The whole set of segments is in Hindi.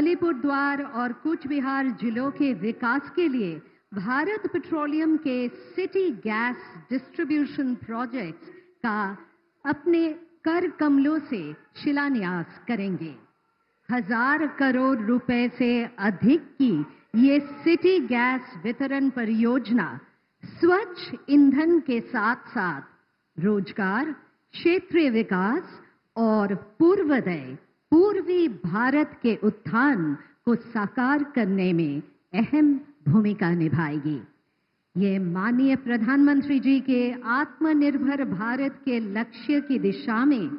अलीपुरद्वार और कूच बिहार जिलों के विकास के लिए भारत पेट्रोलियम के सिटी गैस डिस्ट्रीब्यूशन प्रोजेक्ट्स का अपने कर कमलों से शिलान्यास करेंगे। 1000 करोड़ रुपए से अधिक की ये सिटी गैस वितरण परियोजना स्वच्छ ईंधन के साथ साथ रोजगार, क्षेत्रीय विकास और पूर्वोदय पूर्वी भारत के उत्थान को साकार करने में अहम भूमिका निभाएगी। ये माननीय प्रधानमंत्री जी के आत्मनिर्भर भारत के लक्ष्य की दिशा में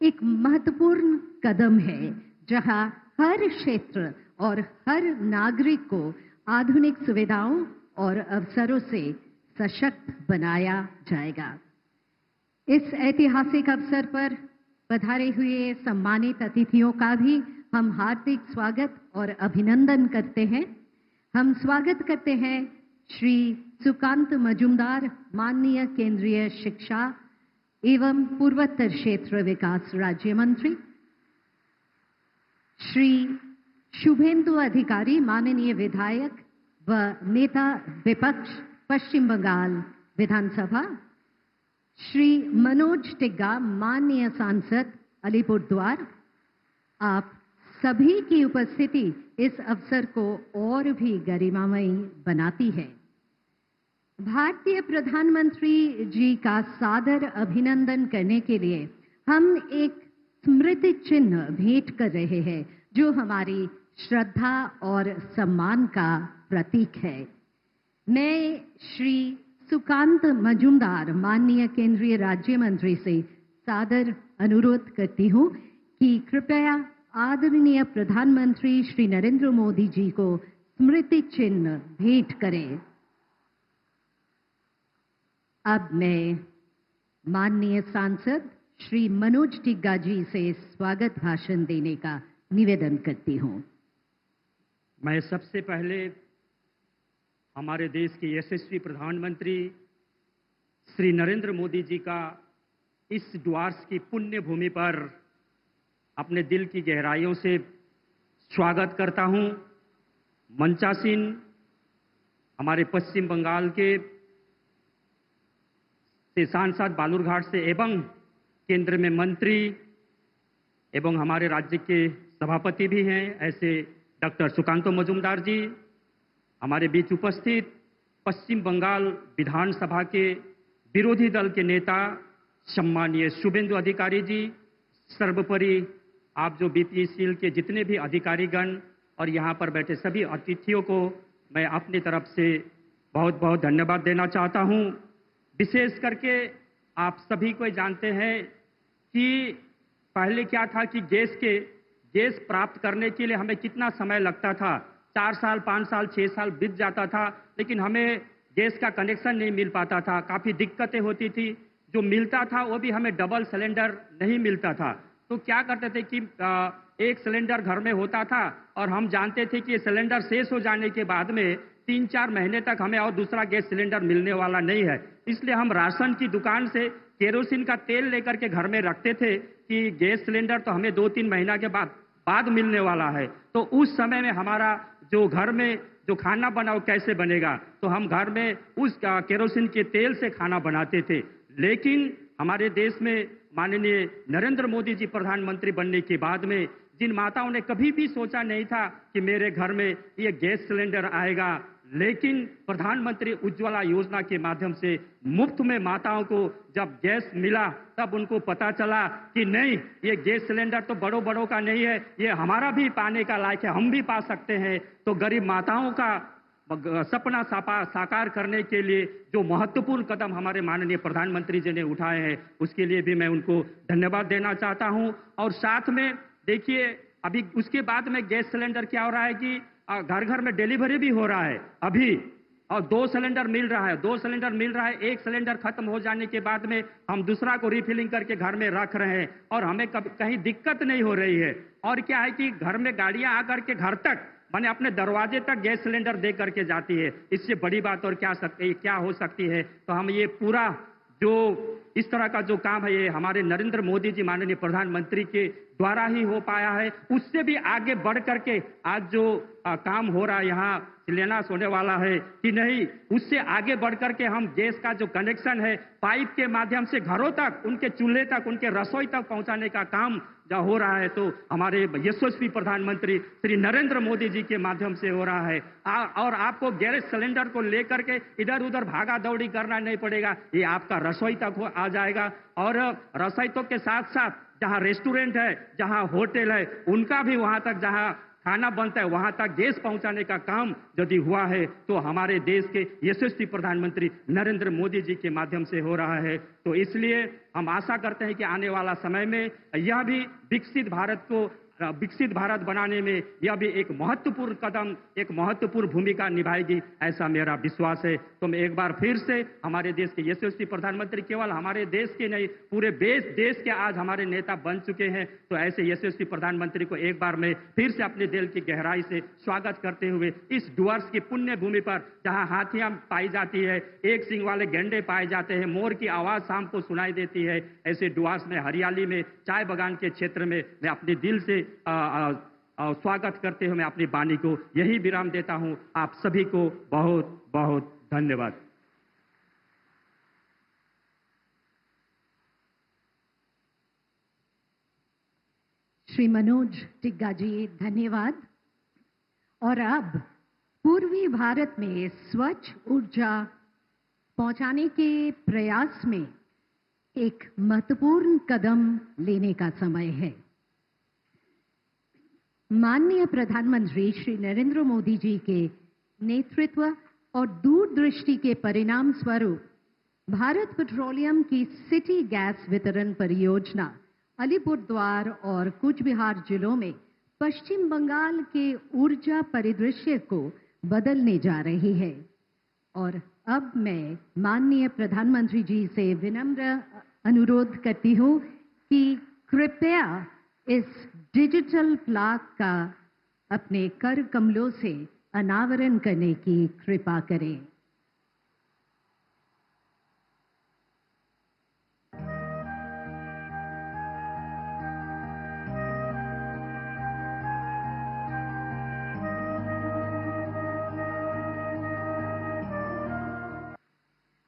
एक महत्वपूर्ण कदम है, जहां हर क्षेत्र और हर नागरिक को आधुनिक सुविधाओं और अवसरों से सशक्त बनाया जाएगा। इस ऐतिहासिक अवसर पर पधारे हुए सम्मानित अतिथियों का भी हम हार्दिक स्वागत और अभिनंदन करते हैं। हम स्वागत करते हैं श्री सुकांत मजूमदार, माननीय केंद्रीय शिक्षा एवं पूर्वोत्तर क्षेत्र विकास राज्य मंत्री, श्री शुभेंदु अधिकारी, माननीय विधायक व नेता विपक्ष पश्चिम बंगाल विधानसभा, श्री मनोज टिग्गा, माननीय सांसद अलीपुरद्वार। आप सभी की उपस्थिति इस अवसर को और भी गरिमामयी बनाती है। भारतीय प्रधानमंत्री जी का सादर अभिनंदन करने के लिए हम एक स्मृति चिन्ह भेंट कर रहे हैं, जो हमारी श्रद्धा और सम्मान का प्रतीक है। मैं श्री सुकांत मजूमदार, माननीय केंद्रीय राज्य मंत्री से सादर अनुरोध करती हूं कि कृपया आदरणीय प्रधानमंत्री श्री नरेंद्र मोदी जी को स्मृति चिन्ह भेंट करें। अब मैं माननीय सांसद श्री मनोज टिग्गा जी से स्वागत भाषण देने का निवेदन करती हूं। मैं सबसे पहले हमारे देश के यशस्वी प्रधानमंत्री श्री नरेंद्र मोदी जी का इस डुआर्स की पुण्य भूमि पर अपने दिल की गहराइयों से स्वागत करता हूं। मंचासीन हमारे पश्चिम बंगाल के सांसद बालूरघाट से एवं केंद्र में मंत्री एवं हमारे राज्य के सभापति भी हैं, ऐसे डॉक्टर सुकांत मजूमदार जी, हमारे बीच उपस्थित पश्चिम बंगाल विधानसभा के विरोधी दल के नेता सम्मानीय शुभेंदु अधिकारी जी, सर्वोपरि आप जो बीपीसीएल के जितने भी अधिकारीगण और यहाँ पर बैठे सभी अतिथियों को मैं अपनी तरफ से बहुत बहुत धन्यवाद देना चाहता हूँ। विशेष करके आप सभी को जानते हैं कि पहले क्या था कि गैस प्राप्त करने के लिए हमें कितना समय लगता था। 4 साल, 5 साल, 6 साल बीत जाता था, लेकिन हमें गैस का कनेक्शन नहीं मिल पाता था। काफ़ी दिक्कतें होती थी। जो मिलता था वो भी हमें डबल सिलेंडर नहीं मिलता था। तो क्या करते थे कि एक सिलेंडर घर में होता था और हम जानते थे कि ये सिलेंडर शेष हो जाने के बाद में 3-4 महीने तक हमें और दूसरा गैस सिलेंडर मिलने वाला नहीं है। इसलिए हम राशन की दुकान से केरोसिन का तेल लेकर के घर में रखते थे कि गैस सिलेंडर तो हमें 2-3 महीना के बाद मिलने वाला है। तो उस समय में हमारा जो घर में जो खाना बना वो कैसे बनेगा, तो हम घर में उस केरोसिन के तेल से खाना बनाते थे। लेकिन हमारे देश में माननीय नरेंद्र मोदी जी प्रधानमंत्री बनने के बाद में जिन माताओं ने कभी भी सोचा नहीं था कि मेरे घर में ये गैस सिलेंडर आएगा, लेकिन प्रधानमंत्री उज्ज्वला योजना के माध्यम से मुफ्त में माताओं को जब गैस मिला तब उनको पता चला कि नहीं, ये गैस सिलेंडर तो बड़ों का नहीं है, ये हमारा भी पाने का लायक है, हम भी पा सकते हैं। तो गरीब माताओं का सपना साकार करने के लिए जो महत्वपूर्ण कदम हमारे माननीय प्रधानमंत्री जी ने उठाए हैं, उसके लिए भी मैं उनको धन्यवाद देना चाहता हूं। और साथ में देखिए, अभी उसके बाद में गैस सिलेंडर क्या हो रहा है कि घर घर में डिलीवरी भी हो रहा है अभी, और 2 सिलेंडर मिल रहा है। 2 सिलेंडर मिल रहा है। एक सिलेंडर खत्म हो जाने के बाद में हम दूसरा को रिफिलिंग करके घर में रख रहे हैं और हमें कहीं दिक्कत नहीं हो रही है। और क्या है कि घर में गाड़ियां आकर के घर तक, माने अपने दरवाजे तक गैस सिलेंडर दे करके जाती है। इससे बड़ी बात और क्या हो सकती है। तो हम ये पूरा जो इस तरह का जो काम है, ये हमारे नरेंद्र मोदी जी माननीय प्रधानमंत्री के द्वारा ही हो पाया है। उससे भी आगे बढ़ करके आज जो काम हो रहा है, यहाँ शिलान्यास होने वाला है कि नहीं, उससे आगे बढ़ करके हम देश का जो कनेक्शन है पाइप के माध्यम से घरों तक, उनके चूल्हे तक, उनके रसोई तक पहुंचाने का काम जो हो रहा है, तो हमारे यशस्वी प्रधानमंत्री श्री नरेंद्र मोदी जी के माध्यम से हो रहा है। और आपको गैस सिलेंडर को लेकर के इधर उधर भागा दौड़ी करना नहीं पड़ेगा, ये आपका रसोई तक आ जाएगा। और रसोई तक के साथ साथ जहां रेस्टोरेंट है, जहां होटल है, उनका भी वहां तक जहां खाना बनता है वहां तक गैस पहुंचाने का काम यदि हुआ है तो हमारे देश के यशस्वी प्रधानमंत्री नरेंद्र मोदी जी के माध्यम से हो रहा है। तो इसलिए हम आशा करते हैं कि आने वाला समय में यह भी विकसित भारत बनाने में यह भी एक महत्वपूर्ण कदम, एक महत्वपूर्ण भूमिका निभाएगी, ऐसा मेरा विश्वास है। तो मैं एक बार फिर से हमारे देश के यशस्वी प्रधानमंत्री, केवल हमारे देश के नहीं पूरे देश के आज हमारे नेता बन चुके हैं, तो ऐसे यशस्वी प्रधानमंत्री को एक बार मैं फिर से अपने दिल की गहराई से स्वागत करते हुए इस डुअर्स की पुण्य भूमि पर जहां हाथियां पाई जाती है, एक सिंग वाले गेंडे पाए जाते हैं, मोर की आवाज शाम को सुनाई देती है, ऐसे डुअर्स में, हरियाली में, चाय बागान के क्षेत्र में मैं अपने दिल से स्वागत करते हुए मैं अपनी वाणी को यही विराम देता हूं। आप सभी को बहुत बहुत धन्यवाद। श्री मनोज टिग्गा जी, धन्यवाद। और अब पूर्वी भारत में स्वच्छ ऊर्जा पहुंचाने के प्रयास में एक महत्वपूर्ण कदम लेने का समय है। माननीय प्रधानमंत्री श्री नरेंद्र मोदी जी के नेतृत्व और दूरदृष्टि के परिणाम स्वरूप भारत पेट्रोलियम की सिटी गैस वितरण परियोजना अलीपुरद्वार और कूच बिहार जिलों में पश्चिम बंगाल के ऊर्जा परिदृश्य को बदलने जा रही है। और अब मैं माननीय प्रधानमंत्री जी से विनम्र अनुरोध करती हूं कि कृपया इस डिजिटल प्लाक का अपने कर कमलों से अनावरण करने की कृपा करें।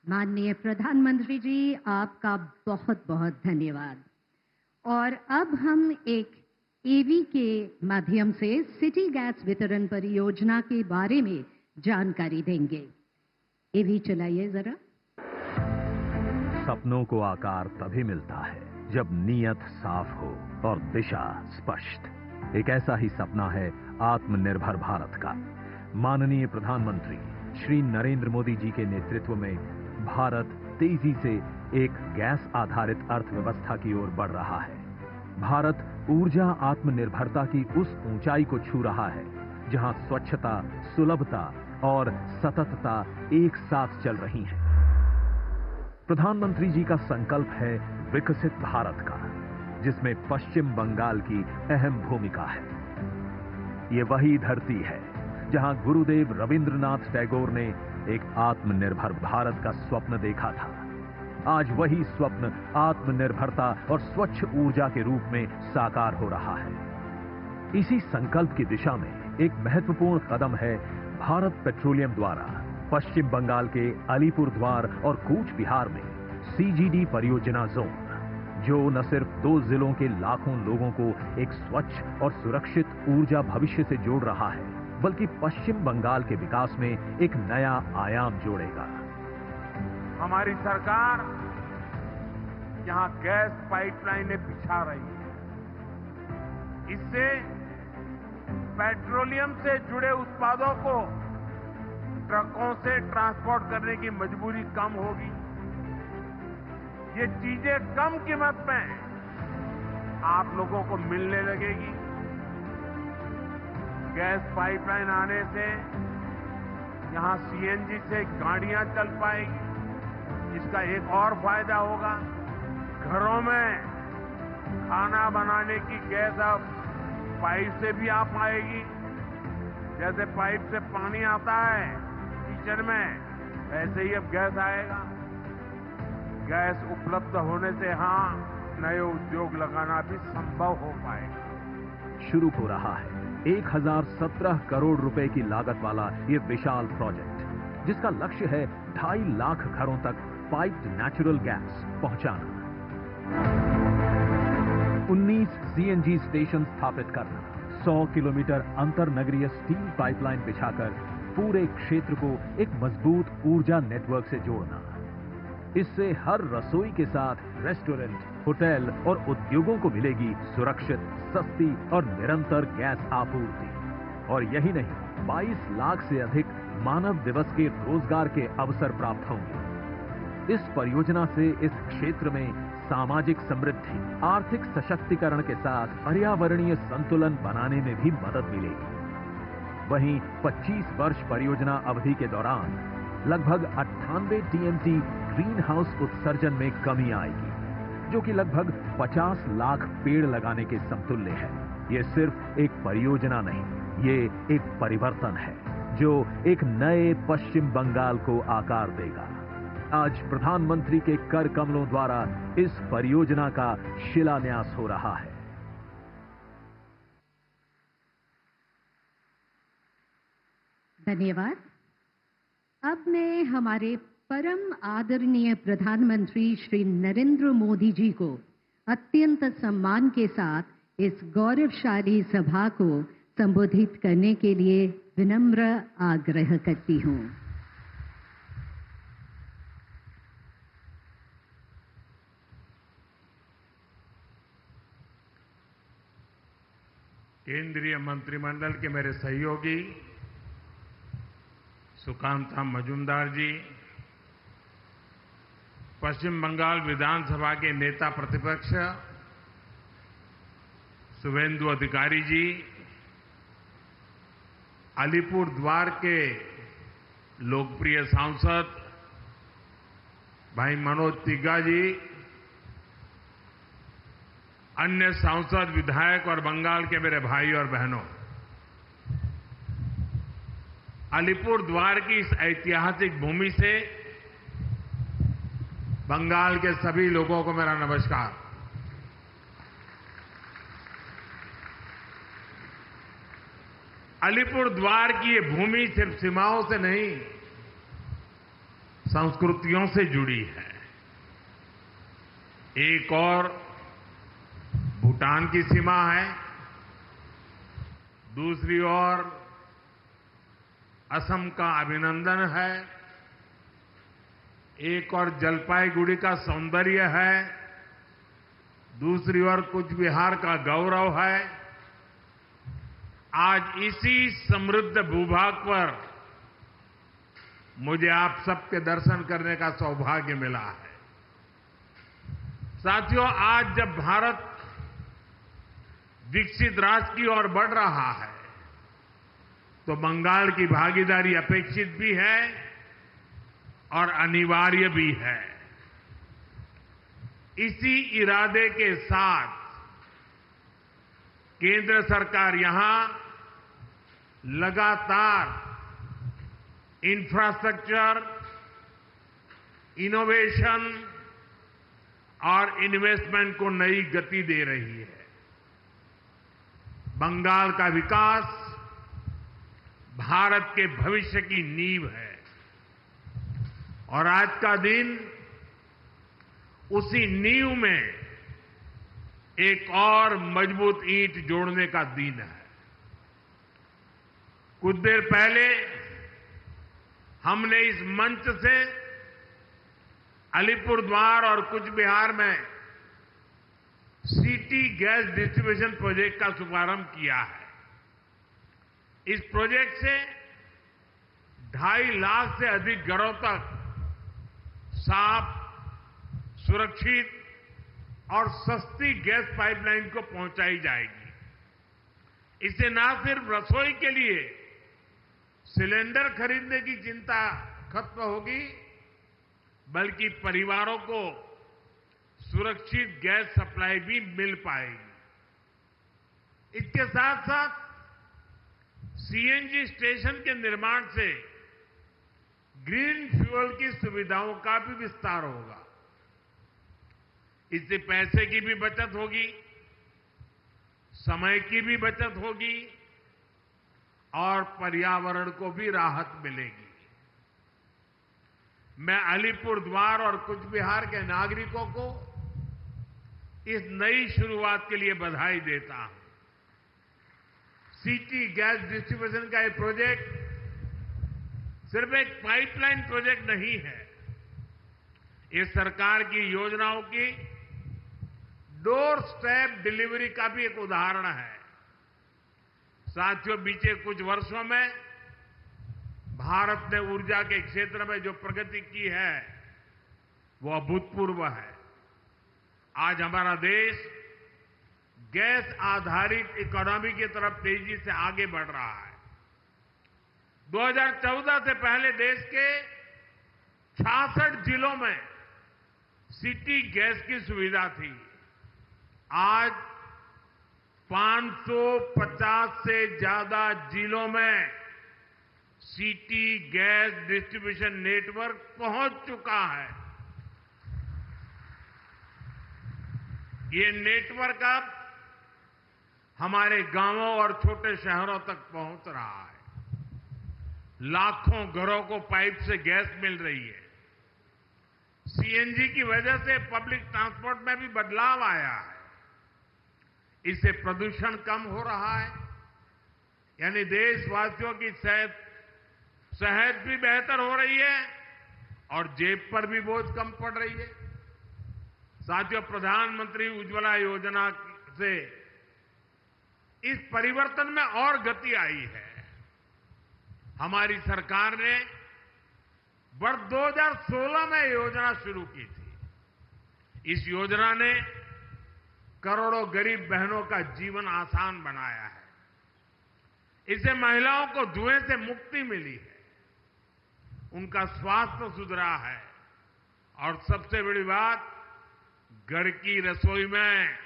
माननीय प्रधानमंत्री जी, आपका बहुत बहुत धन्यवाद। और अब हम एक एवी के माध्यम से सिटी गैस वितरण परियोजना के बारे में जानकारी देंगे। एवी चलाइए जरा। सपनों को आकार तभी मिलता है जब नीयत साफ हो और दिशा स्पष्ट। एक ऐसा ही सपना है आत्मनिर्भर भारत का। माननीय प्रधानमंत्री श्री नरेंद्र मोदी जी के नेतृत्व में भारत तेजी से एक गैस आधारित अर्थव्यवस्था की ओर बढ़ रहा है। भारत ऊर्जा आत्मनिर्भरता की उस ऊंचाई को छू रहा है जहां स्वच्छता, सुलभता और सततता एक साथ चल रही हैं। प्रधानमंत्री जी का संकल्प है विकसित भारत का, जिसमें पश्चिम बंगाल की अहम भूमिका है। ये वही धरती है जहां गुरुदेव रविंद्रनाथ टैगोर ने एक आत्मनिर्भर भारत का स्वप्न देखा था। आज वही स्वप्न आत्मनिर्भरता और स्वच्छ ऊर्जा के रूप में साकार हो रहा है। इसी संकल्प की दिशा में एक महत्वपूर्ण कदम है भारत पेट्रोलियम द्वारा पश्चिम बंगाल के अलीपुरद्वार और कूच बिहार में सीजीडी परियोजना जोन, जो न सिर्फ 2 जिलों के लाखों लोगों को एक स्वच्छ और सुरक्षित ऊर्जा भविष्य से जोड़ रहा है, बल्कि पश्चिम बंगाल के विकास में एक नया आयाम जोड़ेगा। हमारी सरकार यहां गैस पाइपलाइनें बिछा रही है। इससे पेट्रोलियम से जुड़े उत्पादों को ट्रकों से ट्रांसपोर्ट करने की मजबूरी कम होगी। ये चीजें कम कीमत में आप लोगों को मिलने लगेगी। गैस पाइपलाइन आने से यहां सीएनजी से गाड़ियां चल पाएगी। इसका एक और फायदा होगा, घरों में खाना बनाने की गैस अब पाइप से भी आ पाएगी। जैसे पाइप से पानी आता है किचन में, ऐसे ही अब गैस आएगा। गैस उपलब्ध होने से हाँ, नए उद्योग लगाना भी संभव हो पाएगा। शुरू हो रहा है 1017 करोड़ रुपए की लागत वाला ये विशाल प्रोजेक्ट, जिसका लक्ष्य है 2.5 लाख घरों तक पाइप्ड नेचुरल गैस पहुंचाना, 19 सीएनजी स्टेशन स्थापित करना, 100 किलोमीटर अंतर नगरीय स्टील पाइपलाइन बिछाकर पूरे क्षेत्र को एक मजबूत ऊर्जा नेटवर्क से जोड़ना। इससे हर रसोई के साथ रेस्टोरेंट, होटल और उद्योगों को मिलेगी सुरक्षित, सस्ती और निरंतर गैस आपूर्ति। और यही नहीं, 22 लाख से अधिक मानव दिवस के रोजगार के अवसर प्राप्त होंगे। इस परियोजना से इस क्षेत्र में सामाजिक समृद्धि, आर्थिक सशक्तिकरण के साथ पर्यावरणीय संतुलन बनाने में भी मदद मिलेगी। वहीं 25 वर्ष परियोजना अवधि के दौरान लगभग 98 टीएमसी ग्रीन हाउस उत्सर्जन में कमी आएगी, जो कि लगभग 50 लाख पेड़ लगाने के समतुल्य है। ये सिर्फ एक परियोजना नहीं, ये एक परिवर्तन है जो एक नए पश्चिम बंगाल को आकार देगा। आज प्रधानमंत्री के कर कमलों द्वारा इस परियोजना का शिलान्यास हो रहा है। धन्यवाद। अब मैं हमारे परम आदरणीय प्रधानमंत्री श्री नरेंद्र मोदी जी को अत्यंत सम्मान के साथ इस गौरवशाली सभा को संबोधित करने के लिए विनम्र आग्रह करती हूं। केंद्रीय मंत्रिमंडल के मेरे सहयोगी सुकांता मजूमदार जी, पश्चिम बंगाल विधानसभा के नेता प्रतिपक्ष शुभेंदु अधिकारी जी, अलीपुर द्वार के लोकप्रिय सांसद भाई मनोज तिग्गा जी, अन्य सांसद, विधायक और बंगाल के मेरे भाई और बहनों, अलीपुर द्वार की इस ऐतिहासिक भूमि से बंगाल के सभी लोगों को मेरा नमस्कार। अलीपुर द्वार की ये भूमि सिर्फ सीमाओं से नहीं, संस्कृतियों से जुड़ी है। एक और भूटान की सीमा है, दूसरी ओर असम का अभिनंदन है, एक और जलपाईगुड़ी का सौंदर्य है, दूसरी ओर कूच बिहार का गौरव है। आज इसी समृद्ध भूभाग पर मुझे आप सबके दर्शन करने का सौभाग्य मिला है। साथियों, आज जब भारत विकसित राष्ट्र की ओर बढ़ रहा है तो बंगाल की भागीदारी अपेक्षित भी है और अनिवार्य भी है। इसी इरादे के साथ केंद्र सरकार यहां लगातार इंफ्रास्ट्रक्चर, इनोवेशन और इन्वेस्टमेंट को नई गति दे रही है। बंगाल का विकास भारत के भविष्य की नींव है और आज का दिन उसी नींव में एक और मजबूत ईंट जोड़ने का दिन है। कुछ देर पहले हमने इस मंच से अलीपुर द्वार और कूच बिहार में सिटी गैस डिस्ट्रीब्यूशन प्रोजेक्ट का शुभारंभ किया है। इस प्रोजेक्ट से 2.5 लाख से अधिक घरों तक साफ, सुरक्षित और सस्ती गैस पाइपलाइन को पहुंचाई जाएगी। इससे न सिर्फ रसोई के लिए सिलेंडर खरीदने की चिंता खत्म होगी, बल्कि परिवारों को सुरक्षित गैस सप्लाई भी मिल पाएगी। इसके साथ साथ सीएनजी स्टेशन के निर्माण से ग्रीन फ्यूल की सुविधाओं का भी विस्तार होगा। इससे पैसे की भी बचत होगी, समय की भी बचत होगी और पर्यावरण को भी राहत मिलेगी। मैं अलीपुरद्वार और कूच बिहार के नागरिकों को इस नई शुरुआत के लिए बधाई देता हूं। सिटी गैस डिस्ट्रीब्यूशन का ये प्रोजेक्ट सिर्फ एक पाइपलाइन प्रोजेक्ट नहीं है, ये सरकार की योजनाओं की डोर स्टेप डिलीवरी का भी एक उदाहरण है। साथियों, बीते कुछ वर्षों में भारत ने ऊर्जा के क्षेत्र में जो प्रगति की है वो अभूतपूर्व है। आज हमारा देश गैस आधारित इकोनॉमी की तरफ तेजी से आगे बढ़ रहा है। 2014 से पहले देश के 66 जिलों में सिटी गैस की सुविधा थी। आज 550 से ज्यादा जिलों में सिटी गैस डिस्ट्रीब्यूशन नेटवर्क पहुंच चुका है। ये नेटवर्क अब हमारे गांवों और छोटे शहरों तक पहुंच रहा है। लाखों घरों को पाइप से गैस मिल रही है। सीएनजी की वजह से पब्लिक ट्रांसपोर्ट में भी बदलाव आया है। इससे प्रदूषण कम हो रहा है, यानी देशवासियों की सेहत भी बेहतर हो रही है और जेब पर भी बोझ कम पड़ रही है। साथियों, प्रधानमंत्री उज्ज्वला योजना से इस परिवर्तन में और गति आई है। हमारी सरकार ने वर्ष 2016 में योजना शुरू की थी। इस योजना ने करोड़ों गरीब बहनों का जीवन आसान बनाया है। इससे महिलाओं को धुएं से मुक्ति मिली है, उनका स्वास्थ्य सुधरा है और सबसे बड़ी बात, घर की रसोई में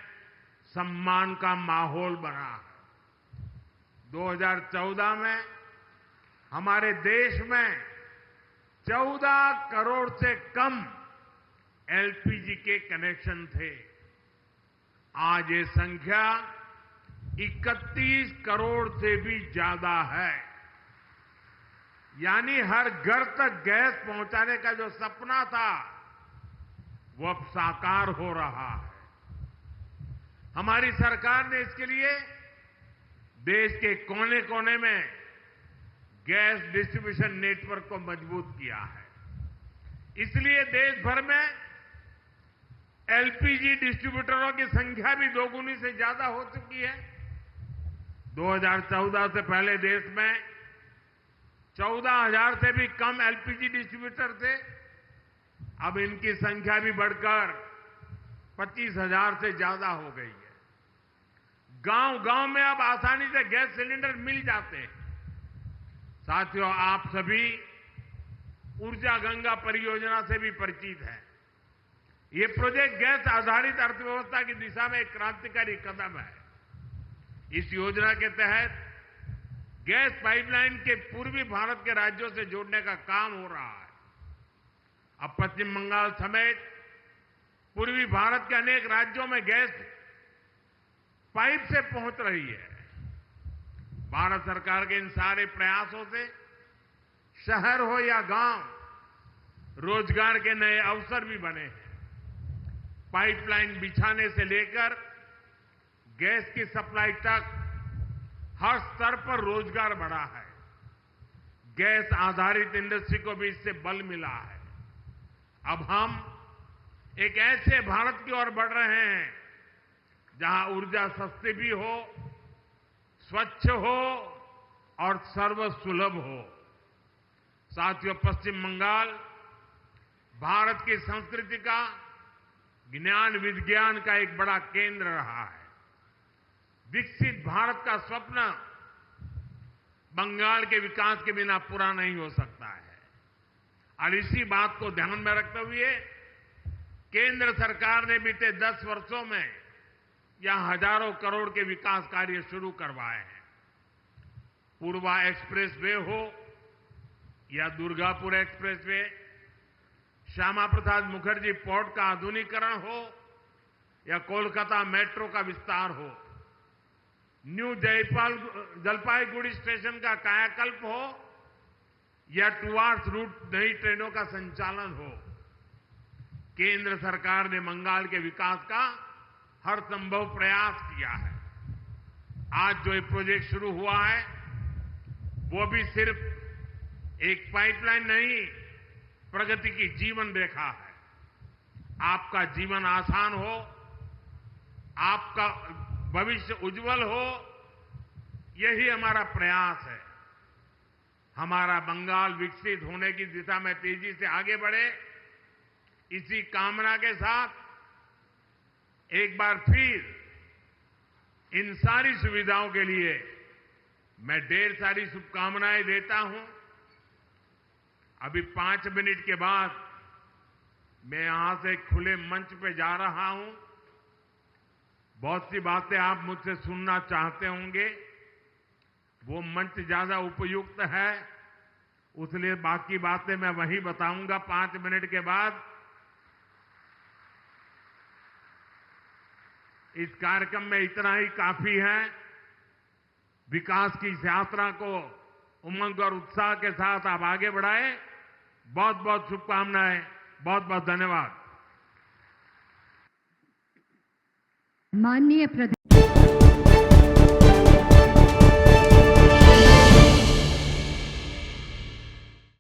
सम्मान का माहौल बना है। 2014 में हमारे देश में 14 करोड़ से कम एलपीजी के कनेक्शन थे। आज ये संख्या 31 करोड़ से भी ज्यादा है। यानी हर घर तक गैस पहुंचाने का जो सपना था वो अब साकार हो रहा है। हमारी सरकार ने इसके लिए देश के कोने कोने में गैस डिस्ट्रीब्यूशन नेटवर्क को मजबूत किया है। इसलिए देश भर में एलपीजी डिस्ट्रीब्यूटरों की संख्या भी दोगुनी से ज्यादा हो चुकी है। 2014 से पहले देश में 14,000 से भी कम एलपीजी डिस्ट्रीब्यूटर थे। अब इनकी संख्या भी बढ़कर 25,000 से ज्यादा हो गई है। गांव-गांव में अब आसानी से गैस सिलेंडर मिल जाते हैं। साथियों, आप सभी ऊर्जा गंगा परियोजना से भी परिचित हैं। ये प्रोजेक्ट गैस आधारित अर्थव्यवस्था की दिशा में एक क्रांतिकारी कदम है। इस योजना के तहत गैस पाइपलाइन के पूर्वी भारत के राज्यों से जोड़ने का काम हो रहा है। अब पश्चिम बंगाल समेत पूर्वी भारत के अनेक राज्यों में गैस पाइप से पहुंच रही है। भारत सरकार के इन सारे प्रयासों से शहर हो या गांव, रोजगार के नए अवसर भी बने हैं। पाइपलाइन बिछाने से लेकर गैस की सप्लाई तक हर स्तर पर रोजगार बढ़ा है। गैस आधारित इंडस्ट्री को भी इससे बल मिला है। अब हम एक ऐसे भारत की ओर बढ़ रहे हैं जहां ऊर्जा सस्ती भी हो, स्वच्छ हो और सर्वसुलभ हो। साथियों, पश्चिम बंगाल भारत की संस्कृति का, ज्ञान विज्ञान का एक बड़ा केंद्र रहा है। विकसित भारत का स्वप्न बंगाल के विकास के बिना पूरा नहीं हो सकता है। और इसी बात को ध्यान में रखते हुए केंद्र सरकार ने बीते 10 वर्षों में यहां हजारों करोड़ के विकास कार्य शुरू करवाए हैं। पूर्वा एक्सप्रेस वे हो या Durgapur express way, Shyama Prasad Mukherjee port का आधुनिकीकरण हो या कोलकाता मेट्रो का विस्तार हो, न्यू जलपाईगुड़ी स्टेशन का कायाकल्प हो या टुवर्ड्स रूट नई ट्रेनों का संचालन हो, केंद्र सरकार ने बंगाल के विकास का हर संभव प्रयास किया है। आज जो ये प्रोजेक्ट शुरू हुआ है वो भी सिर्फ एक पाइपलाइन नहीं, प्रगति की जीवन रेखा है। आपका जीवन आसान हो, आपका भविष्य उज्जवल हो, यही हमारा प्रयास है। हमारा बंगाल विकसित होने की दिशा में तेजी से आगे बढ़े, इसी कामना के साथ एक बार फिर इन सारी सुविधाओं के लिए मैं ढेर सारी शुभकामनाएं देता हूं। अभी 5 मिनट के बाद मैं यहां से खुले मंच पे जा रहा हूं। बहुत सी बातें आप मुझसे सुनना चाहते होंगे, वो मंच ज्यादा उपयुक्त है, उसलिए बाकी बातें मैं वहीं बताऊंगा 5 मिनट के बाद। इस कार्यक्रम में इतना ही काफी है। विकास की इस यात्रा को उमंग और उत्साह के साथ आप आगे बढ़ाएं। बहुत बहुत शुभकामनाएं, बहुत बहुत धन्यवाद। माननीय प्रधान